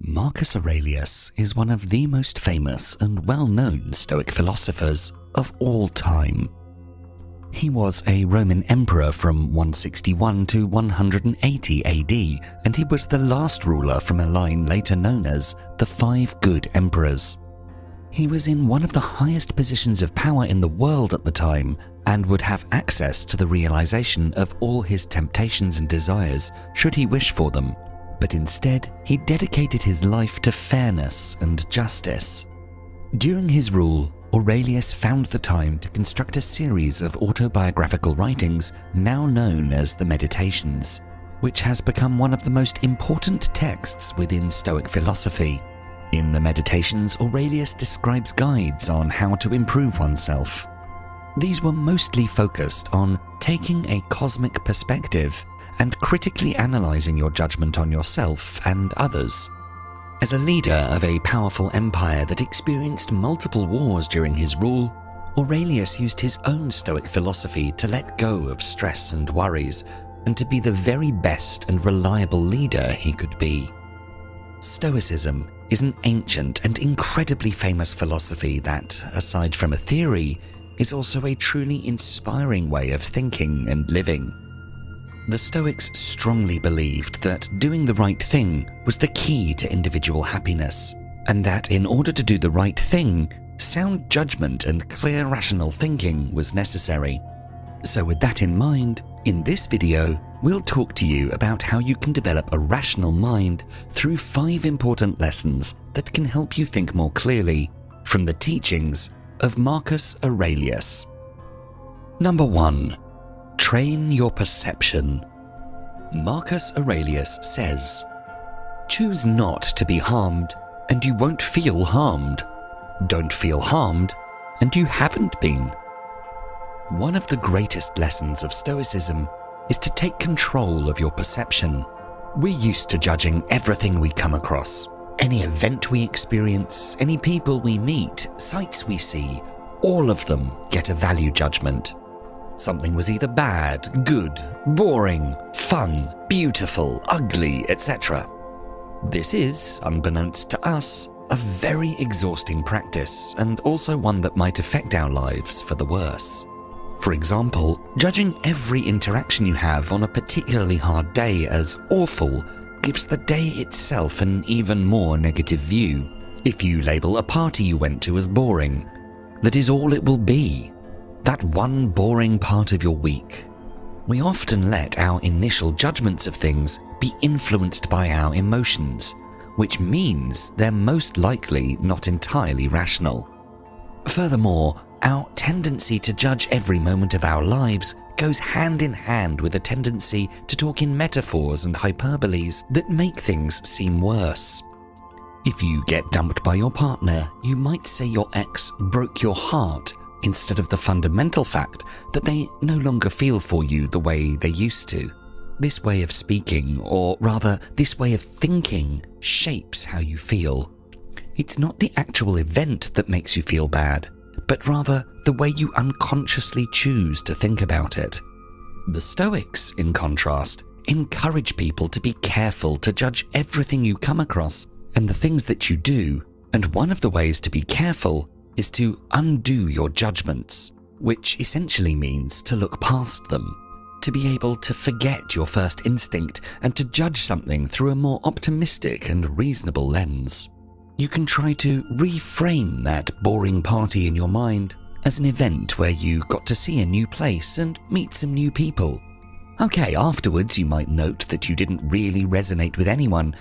Marcus Aurelius is one of the most famous and well-known Stoic philosophers of all time. He was a Roman emperor from 161 to 180 AD, and he was the last ruler from a line later known as the Five Good Emperors. He was in one of the highest positions of power in the world at the time and would have access to the realization of all his temptations and desires should he wish for them. But instead, he dedicated his life to fairness and justice. During his rule, Aurelius found the time to construct a series of autobiographical writings now known as the Meditations, which has become one of the most important texts within Stoic philosophy. In the Meditations, Aurelius describes guides on how to improve oneself. These were mostly focused on taking a cosmic perspective and critically analyzing your judgment on yourself and others. As a leader of a powerful empire that experienced multiple wars during his rule, Aurelius used his own Stoic philosophy to let go of stress and worries and to be the very best and reliable leader he could be. Stoicism is an ancient and incredibly famous philosophy that, aside from a theory, is also a truly inspiring way of thinking and living. The Stoics strongly believed that doing the right thing was the key to individual happiness, and that in order to do the right thing, sound judgment and clear rational thinking was necessary. So with that in mind, in this video, we'll talk to you about how you can develop a rational mind through 5 important lessons that can help you think more clearly from the teachings of Marcus Aurelius. Number 1. Train your perception. Marcus Aurelius says, "Choose not to be harmed, and you won't feel harmed. Don't feel harmed, and you haven't been." One of the greatest lessons of Stoicism is to take control of your perception. We're used to judging everything we come across. Any event we experience, any people we meet, sights we see, all of them get a value judgment. Something was either bad, good, boring, fun, beautiful, ugly, etc. This is, unbeknownst to us, a very exhausting practice, and also one that might affect our lives for the worse. For example, judging every interaction you have on a particularly hard day as awful gives the day itself an even more negative view. If you label a party you went to as boring, that is all it will be. That one boring part of your week. We often let our initial judgments of things be influenced by our emotions, which means they're most likely not entirely rational. Furthermore, our tendency to judge every moment of our lives goes hand in hand with a tendency to talk in metaphors and hyperboles that make things seem worse. If you get dumped by your partner, you might say your ex broke your heart instead of the fundamental fact that they no longer feel for you the way they used to. This way of speaking, or rather this way of thinking, shapes how you feel. It's not the actual event that makes you feel bad, but rather the way you unconsciously choose to think about it. The Stoics, in contrast, encourage people to be careful to judge everything you come across and the things that you do, and one of the ways to be careful is to undo your judgments, which essentially means to look past them, to be able to forget your first instinct and to judge something through a more optimistic and reasonable lens. You can try to reframe that boring party in your mind as an event where you got to see a new place and meet some new people. Okay, afterwards you might note that you didn't really resonate with anyone,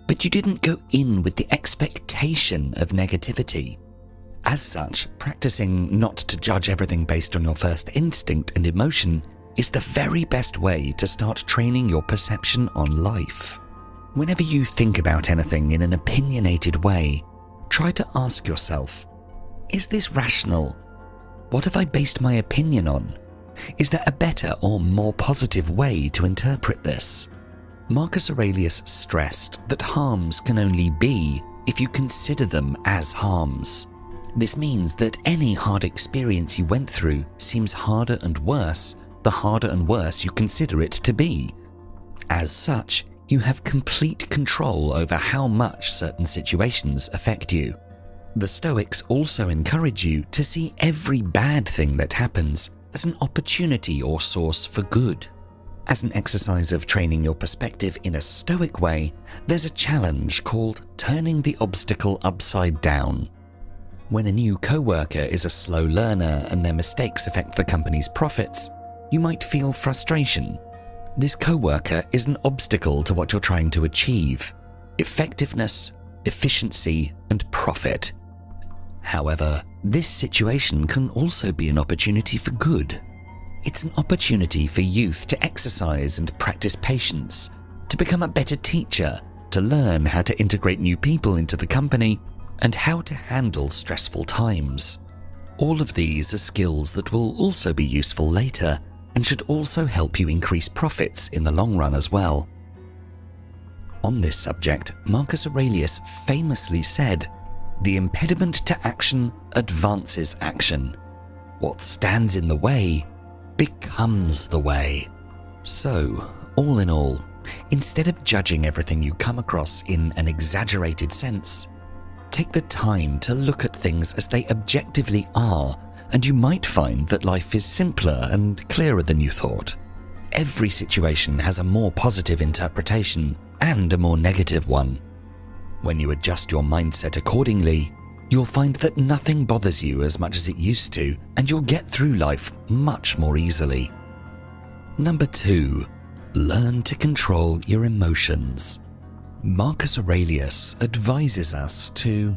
but you didn't go in with the expectation of negativity. As such, practicing not to judge everything based on your first instinct and emotion is the very best way to start training your perception on life. Whenever you think about anything in an opinionated way, try to ask yourself, is this rational? What have I based my opinion on? Is there a better or more positive way to interpret this? Marcus Aurelius stressed that harms can only be if you consider them as harms. This means that any hard experience you went through seems harder and worse the harder and worse you consider it to be. As such, You have complete control over how much certain situations affect you. The Stoics also encourage you to see every bad thing that happens as an opportunity or source for good. As an exercise of training your perspective in a Stoic way, there's a challenge called turning the obstacle upside down. When a new co-worker is a slow learner and their mistakes affect the company's profits, you might feel frustration. This co-worker is an obstacle to what you're trying to achieve: effectiveness, efficiency, and profit. However, this situation can also be an opportunity for good. It's an opportunity for youth to exercise and practice patience, to become a better teacher, to learn how to integrate new people into the company, and how to handle stressful times. All of these are skills that will also be useful later and should also help you increase profits in the long run as well. On this subject, Marcus Aurelius famously said, "The impediment to action advances action. What stands in the way becomes the way." So, all in all, instead of judging everything you come across in an exaggerated sense, take the time to look at things as they objectively are, and you might find that life is simpler and clearer than you thought. Every situation has a more positive interpretation and a more negative one. When you adjust your mindset accordingly, you'll find that nothing bothers you as much as it used to, and you'll get through life much more easily. Number 2, learn to control your emotions. Marcus Aurelius advises us to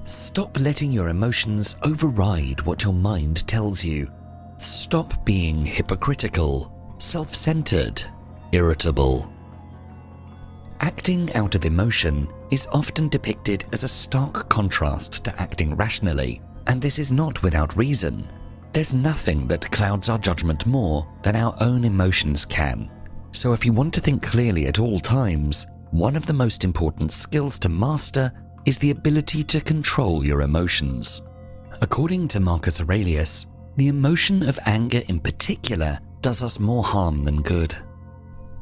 stop letting your emotions override what your mind tells you. Stop being hypocritical, self-centered, irritable. Acting out of emotion is often depicted as a stark contrast to acting rationally, and this is not without reason. There's nothing that clouds our judgment more than our own emotions can. So if you want to think clearly at all times, one of the most important skills to master is the ability to control your emotions. According to Marcus Aurelius, the emotion of anger in particular does us more harm than good.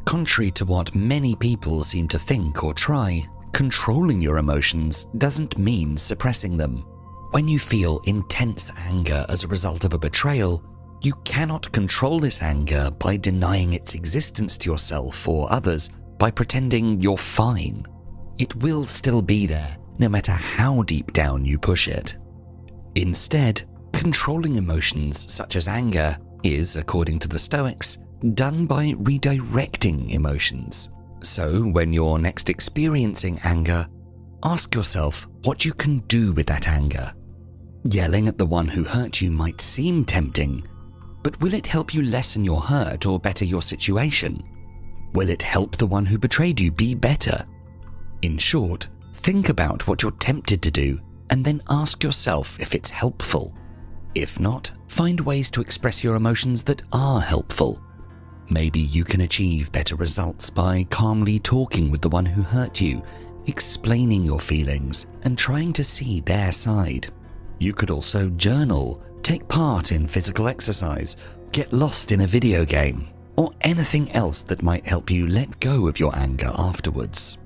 Contrary to what many people seem to think or try, controlling your emotions doesn't mean suppressing them. When you feel intense anger as a result of a betrayal, you cannot control this anger by denying its existence to yourself or others by pretending you're fine. It will still be there, no matter how deep down you push it. Instead, controlling emotions such as anger is, according to the Stoics, done by redirecting emotions. So, when you're next experiencing anger, ask yourself what you can do with that anger. Yelling at the one who hurt you might seem tempting, but will it help you lessen your hurt or better your situation? Will it help the one who betrayed you be better? In short, think about what you're tempted to do and then ask yourself if it's helpful. If not, find ways to express your emotions that are helpful. Maybe you can achieve better results by calmly talking with the one who hurt you, explaining your feelings, and trying to see their side. You could also journal, take part in physical exercise, get lost in a video game, or anything else that might help you let go of your anger afterwards.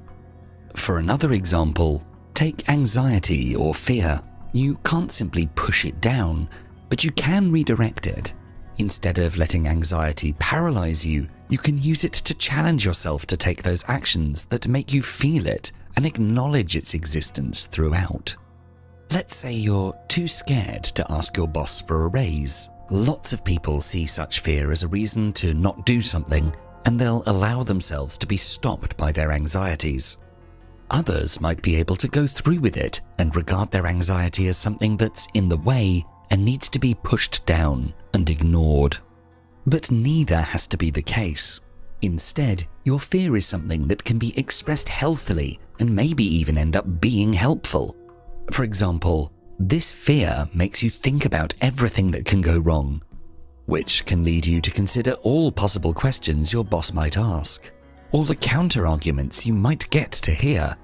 For another example, take anxiety or fear. You can't simply push it down, but you can redirect it. Instead of letting anxiety paralyze you, you can use it to challenge yourself to take those actions that make you feel it and acknowledge its existence throughout. Let's say you're too scared to ask your boss for a raise. Lots of people see such fear as a reason to not do something, and they'll allow themselves to be stopped by their anxieties. Others might be able to go through with it and regard their anxiety as something that's in the way and needs to be pushed down and ignored. But neither has to be the case. Instead, your fear is something that can be expressed healthily and maybe even end up being helpful. For example, this fear makes you think about everything that can go wrong, which can lead you to consider all possible questions your boss might ask, all the counter-arguments you might get to hear.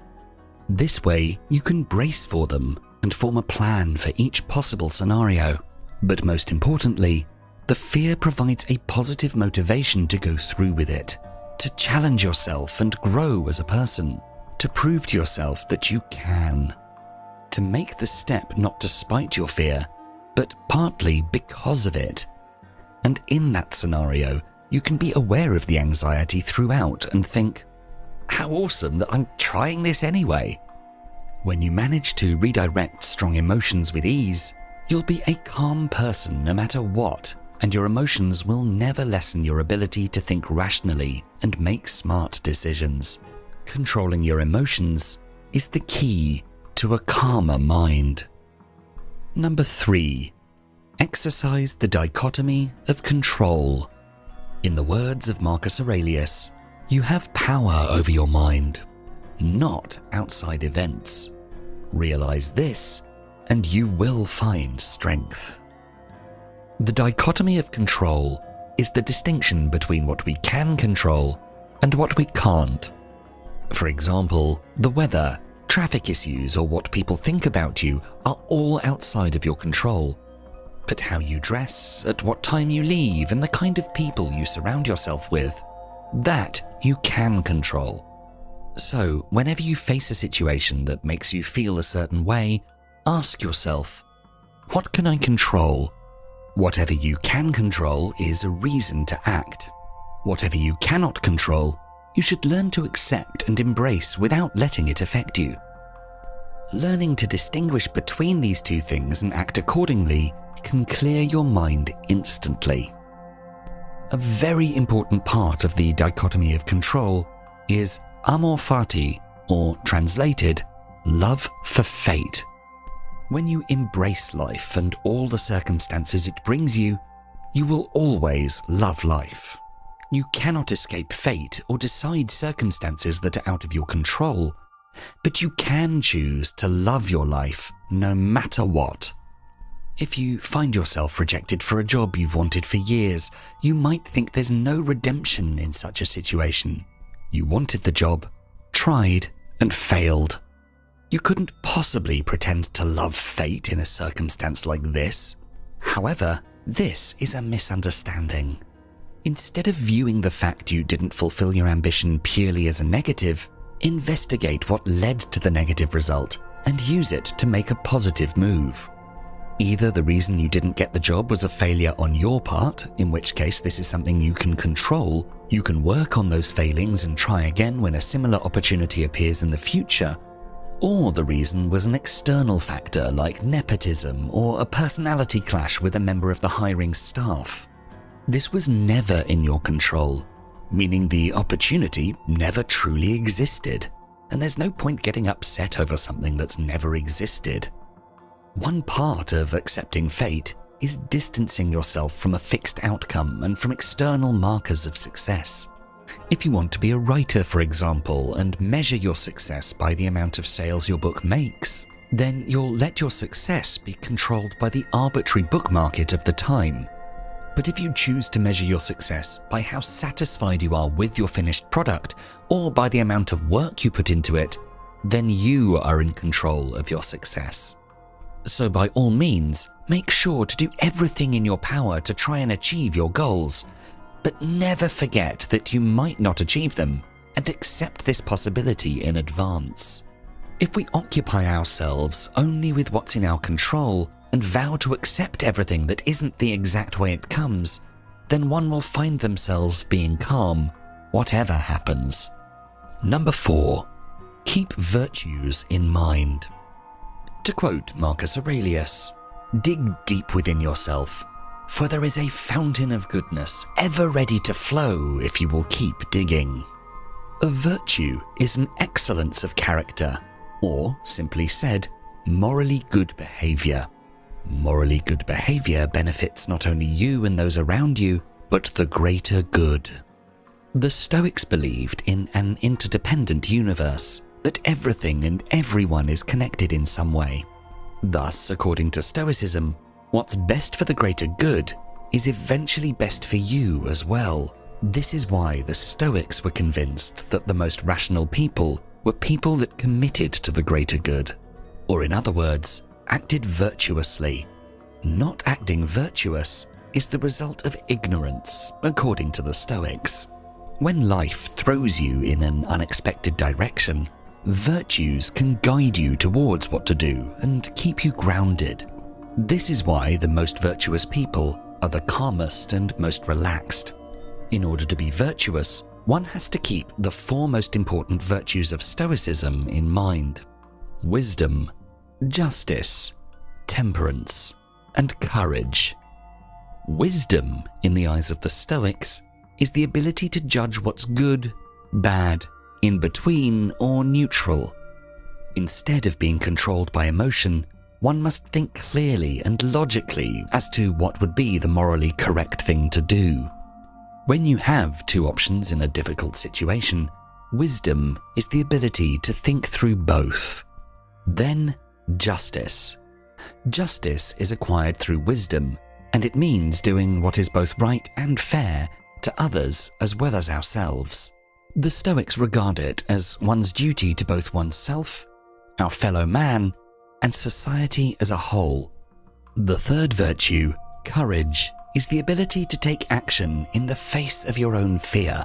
This way, you can brace for them and form a plan for each possible scenario. But most importantly, the fear provides a positive motivation to go through with it, to challenge yourself and grow as a person, to prove to yourself that you can, to make the step not despite your fear, but partly because of it. And in that scenario, you can be aware of the anxiety throughout and think, how awesome that I'm trying this anyway. When you manage to redirect strong emotions with ease, you'll be a calm person no matter what, and your emotions will never lessen your ability to think rationally and make smart decisions. Controlling your emotions is the key to a calmer mind. Number 3. Exercise the dichotomy of control. In the words of Marcus Aurelius, you have power over your mind, not outside events. Realize this, and you will find strength. The dichotomy of control is the distinction between what we can control and what we can't. For example, the weather, traffic issues, or what people think about you are all outside of your control. But how you dress, at what time you leave, and the kind of people you surround yourself with, that you can control. So, whenever you face a situation that makes you feel a certain way, ask yourself, what can I control? Whatever you can control is a reason to act. Whatever you cannot control, you should learn to accept and embrace without letting it affect you. Learning to distinguish between these two things and act accordingly can clear your mind instantly. A very important part of the dichotomy of control is amor fati, or translated, love for fate. When you embrace life and all the circumstances it brings you, you will always love life. You cannot escape fate or decide circumstances that are out of your control, but you can choose to love your life no matter what. If you find yourself rejected for a job you've wanted for years, you might think there's no redemption in such a situation. You wanted the job, tried, and failed. You couldn't possibly pretend to love fate in a circumstance like this. However, this is a misunderstanding. Instead of viewing the fact you didn't fulfill your ambition purely as a negative, investigate what led to the negative result and use it to make a positive move. Either the reason you didn't get the job was a failure on your part, in which case this is something you can control, you can work on those failings and try again when a similar opportunity appears in the future, or the reason was an external factor like nepotism or a personality clash with a member of the hiring staff. This was never in your control, meaning the opportunity never truly existed, and there's no point getting upset over something that's never existed. One part of accepting fate is distancing yourself from a fixed outcome and from external markers of success. If you want to be a writer, for example, and measure your success by the amount of sales your book makes, then you'll let your success be controlled by the arbitrary book market of the time. But if you choose to measure your success by how satisfied you are with your finished product, or by the amount of work you put into it, then you are in control of your success. So by all means, make sure to do everything in your power to try and achieve your goals, but never forget that you might not achieve them, and accept this possibility in advance. If we occupy ourselves only with what's in our control and vow to accept everything that isn't the exact way it comes, then one will find themselves being calm, whatever happens. Number 4. Keep virtues in mind. To quote Marcus Aurelius, dig deep within yourself, for there is a fountain of goodness ever ready to flow if you will keep digging. A virtue is an excellence of character, or, simply said, morally good behavior. Morally good behavior benefits not only you and those around you, but the greater good. The Stoics believed in an interdependent universe, that everything and everyone is connected in some way. Thus, according to Stoicism, what's best for the greater good is eventually best for you as well. This is why the Stoics were convinced that the most rational people were people that committed to the greater good, or in other words, acted virtuously. Not acting virtuous is the result of ignorance, according to the Stoics. When life throws you in an unexpected direction, virtues can guide you towards what to do and keep you grounded. This is why the most virtuous people are the calmest and most relaxed. In order to be virtuous, one has to keep the four most important virtues of Stoicism in mind: wisdom, justice, temperance, and courage. Wisdom, in the eyes of the Stoics, is the ability to judge what's good, bad, in between, or neutral. Instead of being controlled by emotion, one must think clearly and logically as to what would be the morally correct thing to do. When you have two options in a difficult situation, wisdom is the ability to think through both. Then, justice. Justice is acquired through wisdom, and it means doing what is both right and fair to others as well as ourselves. The Stoics regard it as one's duty to both oneself, our fellow man, and society as a whole. The third virtue, courage, is the ability to take action in the face of your own fear,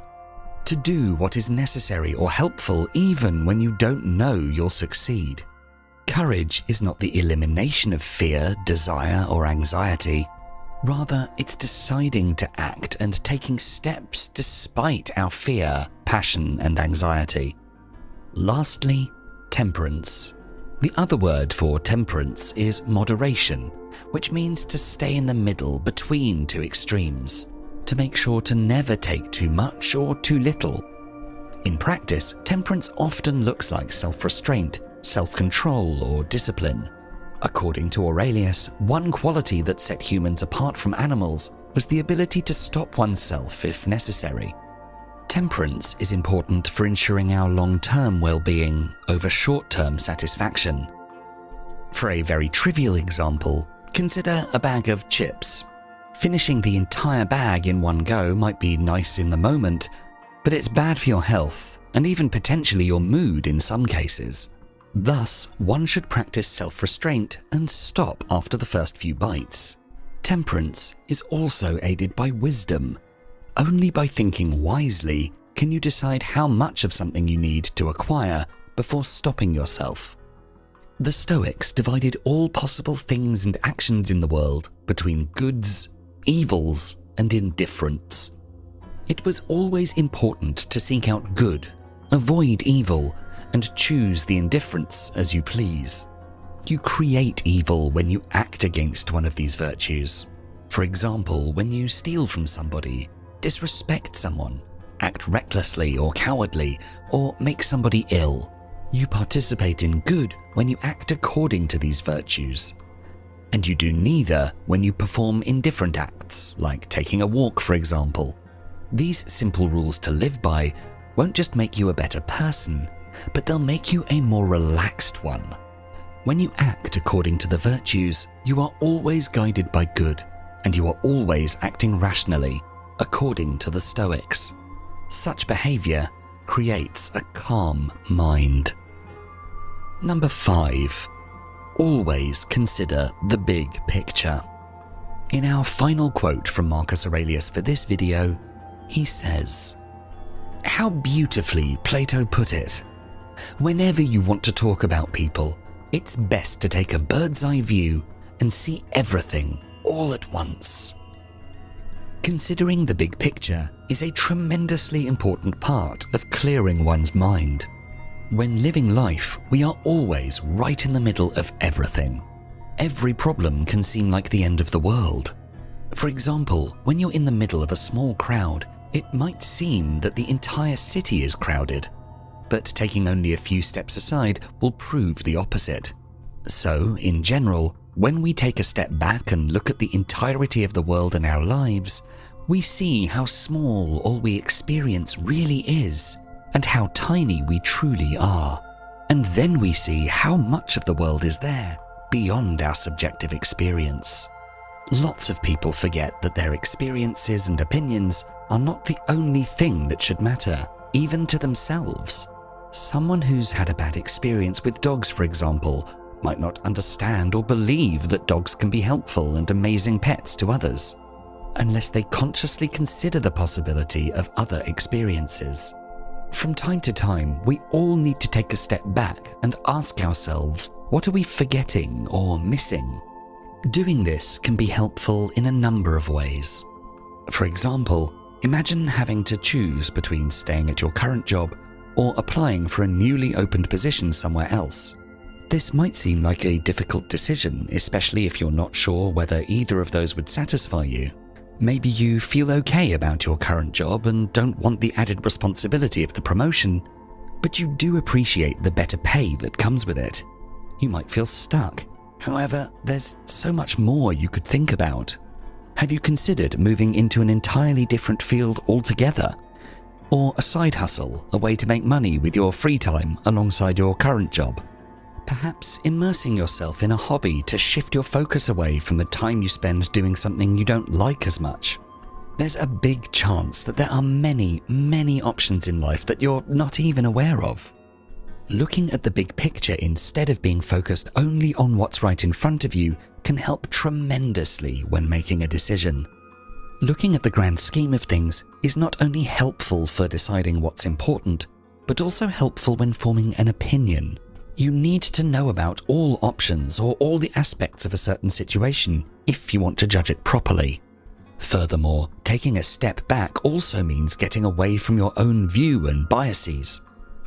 to do what is necessary or helpful even when you don't know you'll succeed. Courage is not the elimination of fear, desire, or anxiety. Rather, it's deciding to act and taking steps despite our fear, passion, and anxiety. Lastly, temperance. The other word for temperance is moderation, which means to stay in the middle between two extremes, to make sure to never take too much or too little. In practice, temperance often looks like self-restraint, self-control, or discipline. According to Aurelius, one quality that set humans apart from animals was the ability to stop oneself if necessary. Temperance is important for ensuring our long-term well-being over short-term satisfaction. For a very trivial example, consider a bag of chips. Finishing the entire bag in one go might be nice in the moment, but it's bad for your health and even potentially your mood in some cases. Thus, one should practice self-restraint and stop after the first few bites. Temperance is also aided by wisdom. Only by thinking wisely can you decide how much of something you need to acquire before stopping yourself. The Stoics divided all possible things and actions in the world between goods, evils, and indifference. It was always important to seek out good, avoid evil, and choose the indifference as you please. You create evil when you act against one of these virtues. For example, when you steal from somebody, disrespect someone, act recklessly or cowardly, or make somebody ill. You participate in good when you act according to these virtues. And you do neither when you perform indifferent acts, like taking a walk, for example. These simple rules to live by won't just make you a better person, but they'll make you a more relaxed one. When you act according to the virtues, you are always guided by good, and you are always acting rationally, according to the Stoics. Such behavior creates a calm mind. Number 5. Always consider the big picture. In our final quote from Marcus Aurelius for this video, he says, "How beautifully Plato put it. Whenever you want to talk about people, it's best to take a bird's eye view and see everything all at once." Considering the big picture is a tremendously important part of clearing one's mind. When living life, we are always right in the middle of everything. Every problem can seem like the end of the world. For example, when you're in the middle of a small crowd, it might seem that the entire city is crowded, but taking only a few steps aside will prove the opposite. So, in general, when we take a step back and look at the entirety of the world and our lives, we see how small all we experience really is, and how tiny we truly are. And then we see how much of the world is there, beyond our subjective experience. Lots of people forget that their experiences and opinions are not the only thing that should matter, even to themselves. Someone who's had a bad experience with dogs, for example, might not understand or believe that dogs can be helpful and amazing pets to others. unless they consciously consider the possibility of other experiences. From time to time, we all need to take a step back and ask ourselves, what are we forgetting or missing? Doing this can be helpful in a number of ways. For example, imagine having to choose between staying at your current job or applying for a newly opened position somewhere else. This might seem like a difficult decision, especially if you're not sure whether either of those would satisfy you. Maybe you feel okay about your current job and don't want the added responsibility of the promotion, but you do appreciate the better pay that comes with it. You might feel stuck. However, there's so much more you could think about. Have you considered moving into an entirely different field altogether? Or a side hustle, a way to make money with your free time alongside your current job? Perhaps immersing yourself in a hobby to shift your focus away from the time you spend doing something you don't like as much. There's a big chance that there are many, many options in life that you're not even aware of. Looking at the big picture instead of being focused only on what's right in front of you can help tremendously when making a decision. Looking at the grand scheme of things is not only helpful for deciding what's important, but also helpful when forming an opinion. You need to know about all options or all the aspects of a certain situation if you want to judge it properly. Furthermore, taking a step back also means getting away from your own view and biases.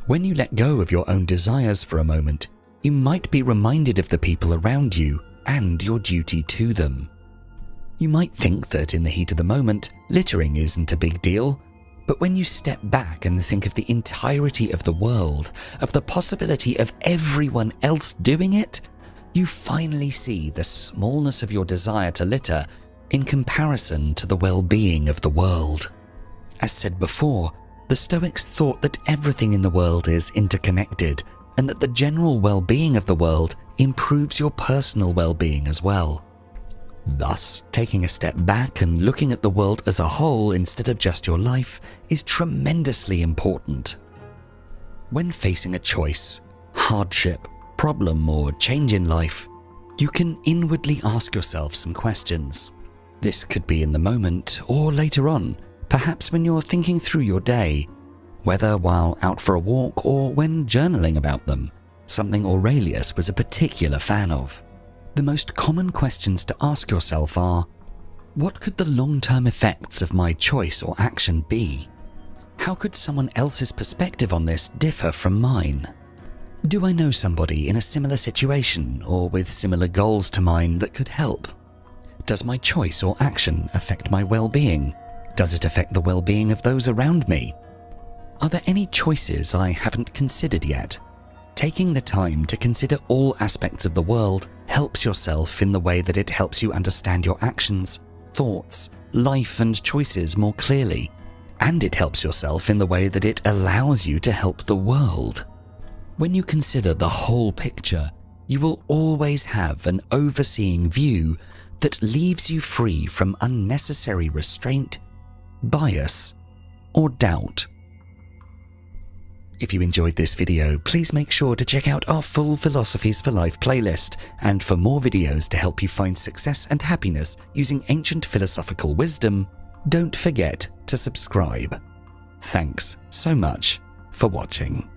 When you let go of your own desires for a moment, you might be reminded of the people around you and your duty to them. You might think that in the heat of the moment, littering isn't a big deal, but when you step back and think of the entirety of the world, of the possibility of everyone else doing it, you finally see the smallness of your desire to litter in comparison to the well-being of the world. As said before, the Stoics thought that everything in the world is interconnected and that the general well-being of the world improves your personal well-being as well. Thus, taking a step back and looking at the world as a whole instead of just your life is tremendously important. When facing a choice, hardship, problem, or change in life, you can inwardly ask yourself some questions. This could be in the moment or later on, perhaps when you're thinking through your day, whether while out for a walk or when journaling about them, something Aurelius was a particular fan of. The most common questions to ask yourself are, what could the long-term effects of my choice or action be? How could someone else's perspective on this differ from mine? Do I know somebody in a similar situation or with similar goals to mine that could help? Does my choice or action affect my well-being? Does it affect the well-being of those around me? Are there any choices I haven't considered yet? Taking the time to consider all aspects of the world helps yourself in the way that it helps you understand your actions, thoughts, life and choices more clearly. And it helps yourself in the way that it allows you to help the world. When you consider the whole picture, you will always have an overseeing view that leaves you free from unnecessary restraint, bias, or doubt. If you enjoyed this video, please make sure to check out our full Philosophies for Life playlist, and for more videos to help you find success and happiness using ancient philosophical wisdom, don't forget to subscribe. Thanks so much for watching.